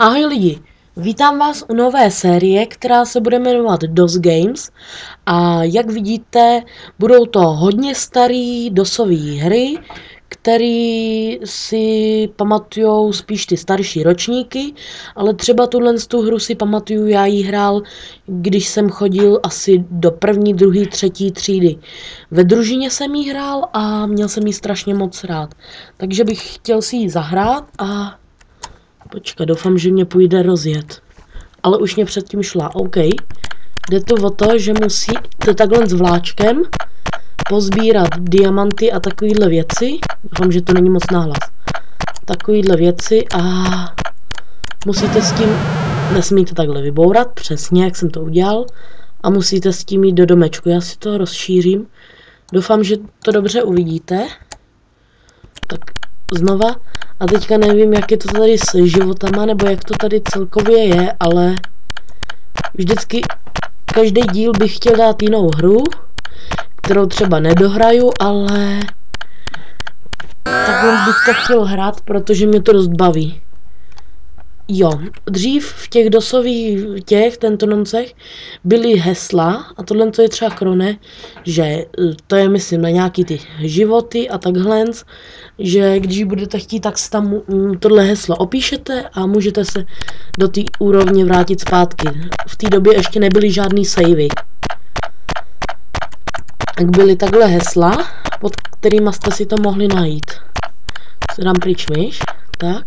Ahoj lidi, vítám vás u nové série, která se bude jmenovat DOS Games a jak vidíte, budou to hodně staré DOSové hry, které si pamatujou spíš ty starší ročníky, ale třeba tu hru si pamatuju, já ji hrál, když jsem chodil asi do první, druhé, třetí třídy. Ve družině jsem ji hrál a měl jsem ji strašně moc rád, takže bych chtěl si ji zahrát a počkat, doufám, že mě půjde rozjet. Ale už mě předtím šla, OK. Jde to o to, že musíte takhle s vláčkem pozbírat diamanty a takovýhle věci. Doufám, že to není moc nahlas. Takovýhle věci a musíte s tím, nesmíte takhle vybourat, přesně jak jsem to udělal. A musíte s tím jít do domečku. Já si to rozšířím. Doufám, že to dobře uvidíte. Tak znova. A teďka nevím, jak je to tady s životama, nebo jak to tady celkově je, ale vždycky každý díl bych chtěl dát jinou hru, kterou třeba nedohraju, ale takhle bych to chtěl hrát, protože mě to dost baví. Jo, dřív v těch dosových tentonomcech byly hesla, a tohle je třeba krone, že to je myslím na nějaký ty životy a takhle, že když budete chtít, tak si tam tohle heslo opíšete a můžete se do té úrovně vrátit zpátky. V té době ještě nebyly žádný savey. Tak byly takhle hesla, pod kterýma jste si to mohli najít. Se dám pryč myš, tak.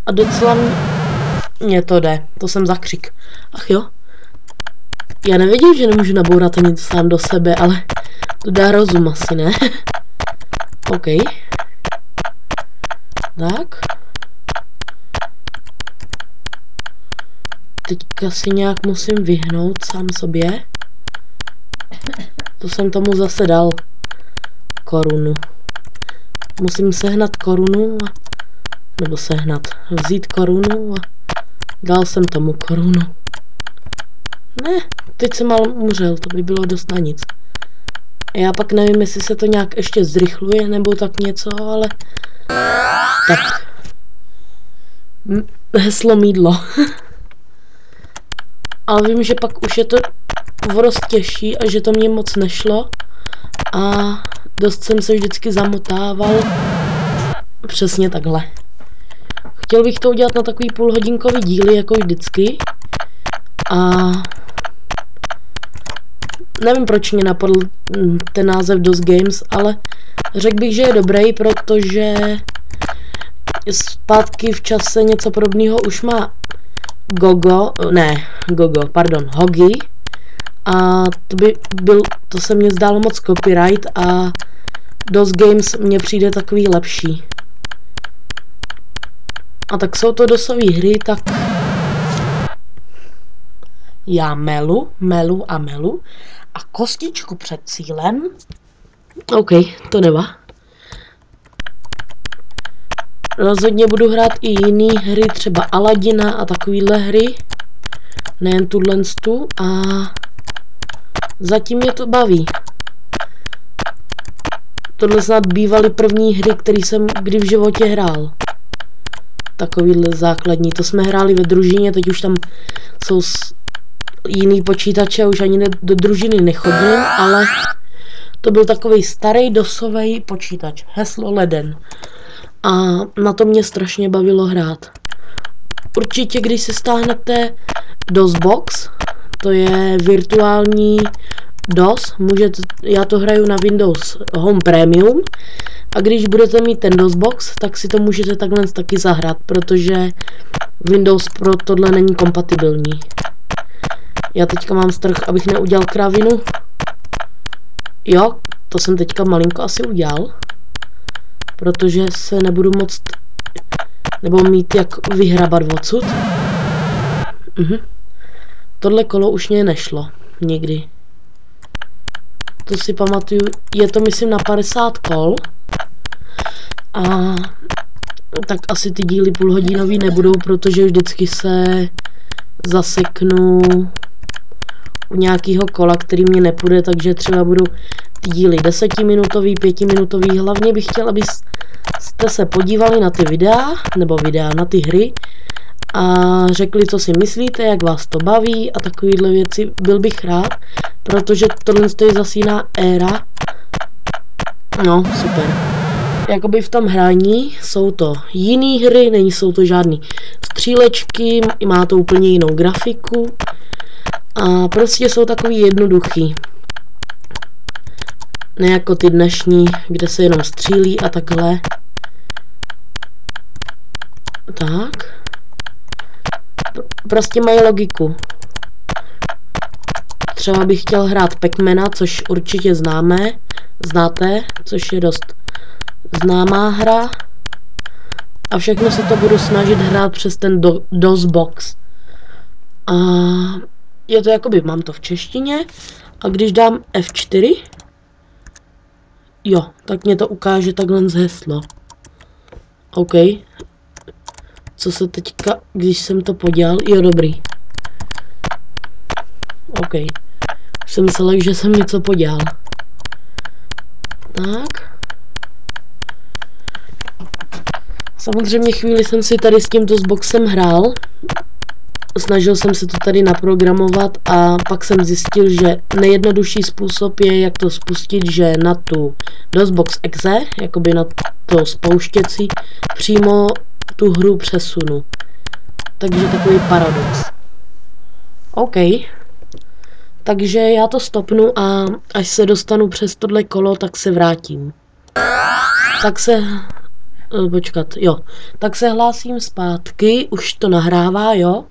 A docela mě to jde, to jsem zakřik. Ach jo. Já nevěděl, že nemůžu nabourat ani sám do sebe, ale to dá rozum asi, ne? OK. Tak. Teďka si nějak musím vyhnout sám sobě. To jsem tomu zase dal korunu. Musím sehnat korunu nebo vzít korunu a dal jsem tomu korunu. Ne, teď jsem ale umřel, to by bylo dost na nic. Já pak nevím, jestli se to nějak ještě zrychluje nebo tak něco, ale tak. Heslo mýdlo. Ale vím, že pak už je to dost těžší a že to mě moc nešlo a dost jsem se vždycky zamotával přesně takhle. Chtěl bych to udělat na takový půlhodinkový díly, jako vždycky. A nevím, proč mě napadl ten název DOS Games, ale řekl bych, že je dobrý, protože zpátky v čase něco podobného už má Hogi. A to se mně zdálo moc copyright a DOS Games mně přijde takový lepší. A tak jsou to DOSové hry, tak já melu a kostičku před cílem. OK, to nevá. Rozhodně budu hrát i jiné hry, třeba Aladina a takovýhle hry. Nejen tu a zatím mě to baví. Tohle snad bývaly první hry, které jsem kdy v životě hrál. Takovýhle základní. To jsme hráli ve družině, teď už tam jsou jiný počítače, už ani do družiny nechodím, ale to byl takový starý dosový počítač. Heslo leden. A na to mě strašně bavilo hrát. Určitě, když si stáhnete DOSBox, to je virtuální DOS, já to hraju na Windows Home Premium, a když budete mít ten DOSBox, tak si to můžete takhle taky zahrát, protože Windows pro tohle není kompatibilní. Já teďka mám strach, abych neudělal kravinu. Jo, to jsem teďka malinko asi udělal, protože se nebudu moct nebo mít jak vyhrabat odsud. Tohle kolo už mě nešlo nikdy. To si pamatuju, je to myslím na 50 kol. A tak asi ty díly půlhodinový nebudou, protože vždycky se zaseknu u nějakého kola, který mě nepůjde, takže třeba budou ty díly 10minutový, 5minutový. Hlavně bych chtěl, abyste se podívali na ty videa, na ty hry a řekli, co si myslíte, jak vás to baví a takovýhle věci. Byl bych rád, protože tohle je zase jiná éra. No, super. Jakoby v tom hraní jsou to jiný hry, nejsou to žádný střílečky, má to úplně jinou grafiku a prostě jsou takový jednoduchý. Ne jako ty dnešní, kde se jenom střílí a takhle. Tak. Prostě mají logiku. Třeba bych chtěl hrát Pac-Mana, což určitě znáte, což je dost známá hra. A všechno se to budu snažit hrát přes ten DOSBox. A je to jakoby, mám to v češtině. A když dám F4, jo, tak mě to ukáže takhle z heslo. OK. Co se teďka, když jsem to podělal, jo, dobrý. OK. Už jsem myslel, že jsem něco podělal. Tak. Samozřejmě chvíli jsem si tady s tímto DOSBoxem hrál. Snažil jsem se to tady naprogramovat a pak jsem zjistil, že nejjednodušší způsob je, jak to spustit, že na tu DOSBox exe, jakoby na to spouštěcí, přímo tu hru přesunu. Takže takový paradox. OK. Takže já to stopnu a až se dostanu přes tohle kolo, tak se vrátím. Tak se... Počkat, jo. Tak se hlásím zpátky, už to nahrává, jo.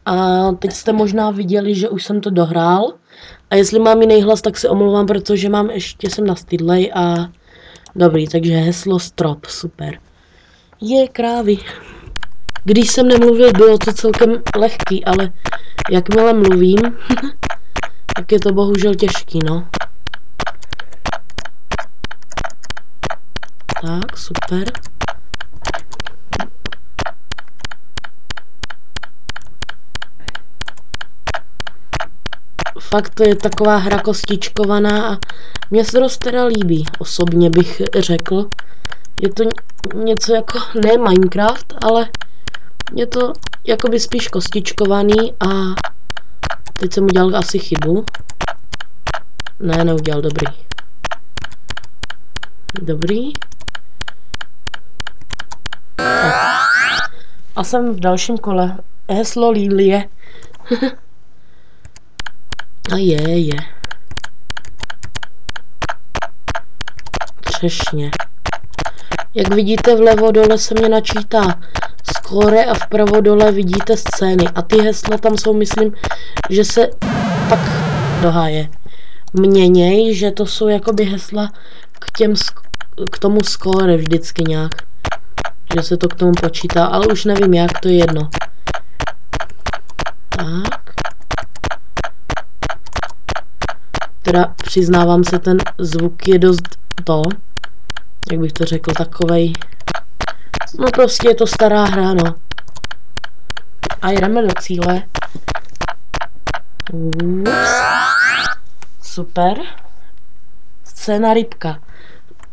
A teď jste možná viděli, že už jsem to dohrál. A jestli mám jiný hlas, tak se omlouvám, protože jsem nastydlej a... Dobrý, takže heslo strop, super. Je krávy. Když jsem nemluvil, bylo to celkem lehký, ale jakmile mluvím, tak je to bohužel těžký, no. Tak, super. Fakt to je taková hra kostičkovaná a mně se dost teda líbí, osobně bych řekl. Je to něco jako, ne Minecraft, ale je to jakoby spíš kostičkovaný a teď jsem udělal asi chybu. Ne, neudělal, dobrý. Dobrý. Tak. A jsem v dalším kole. Heslo Lilie. A je. Třešně. Jak vidíte, vlevo dole se mě načítá skóre a vpravo dole vidíte scény. A ty hesla tam jsou, myslím, že se tak doháje. Měněj, že to jsou jakoby hesla k tomu skóre vždycky nějak. Že se to k tomu počítá, ale už nevím jak, to je jedno. Tak. Teda přiznávám se, ten zvuk je dost jak bych to řekl, takovej. No prostě je to stará hra, no. A jdeme do cíle. Super. Scéna rybka.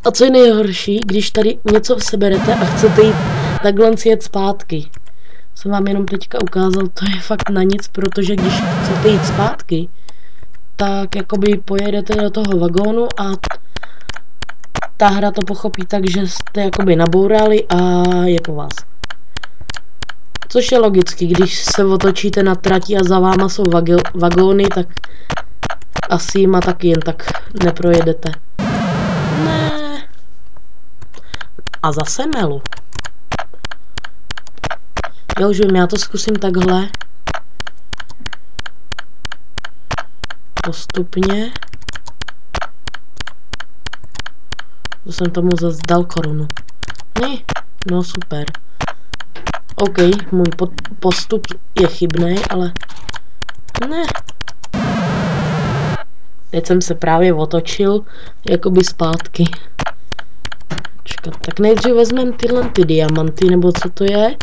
A co je nejhorší, když tady něco seberete a chcete jít takhle jet zpátky. Jsem vám jenom teďka ukázal, to je fakt na nic, protože když chcete jít zpátky, tak jakoby pojedete do toho vagónu a ta hra to pochopí tak, že jste jakoby nabourali a je po vás. Což je logicky, když se otočíte na trati a za váma jsou vagóny, tak asi jima taky jen tak neprojedete. Ne. A zase melu. Já už vím, já to zkusím takhle. Postupně. To jsem tomu zase dal korunu. Ne, no super. OK, můj postup je chybný, ale... Ne. Teď jsem se právě otočil, jakoby zpátky. Čekat, tak nejdřív vezmeme tyhle ty diamanty, nebo co to je.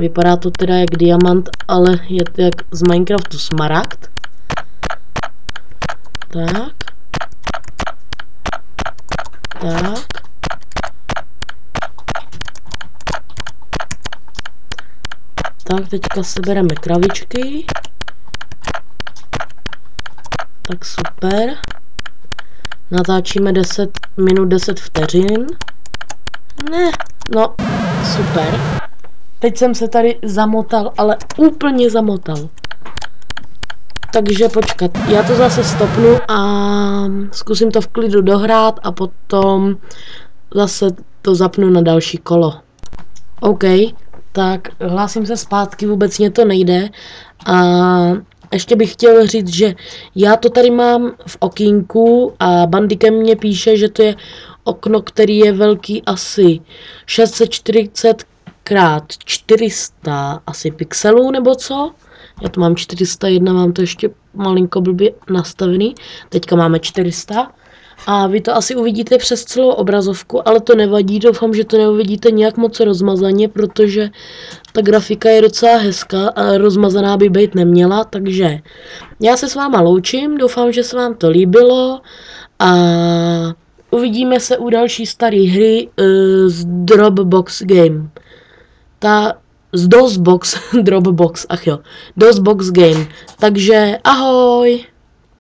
Vypadá to teda jak diamant, ale je to jak z Minecraftu smaragd. Tak. Tak. Tak, teďka sebereme kravičky. Tak super. Natáčíme 10 minut 10 vteřin. Ne, no, super. Teď jsem se tady zamotal, ale úplně zamotal. Takže počkat, já to zase stopnu a zkusím to v klidu dohrát a potom zase to zapnu na další kolo. OK, tak hlásím se zpátky, vůbec mě to nejde. A ještě bych chtěl říct, že já to tady mám v okýnku a Bandikem mě píše, že to je okno, který je velký asi 640 x 400 asi pixelů nebo co. Já to mám 401, mám to ještě malinko blbě nastavený. Teďka máme 400. A vy to asi uvidíte přes celou obrazovku, ale to nevadí, doufám, že to neuvidíte nějak moc rozmazaně, protože ta grafika je docela hezká a rozmazaná by být neměla, takže já se s váma loučím, doufám, že se vám to líbilo a uvidíme se u další staré hry z Dropbox Game. Z DOSBox, Dropbox, ach jo, DOSBox Game, takže ahoj!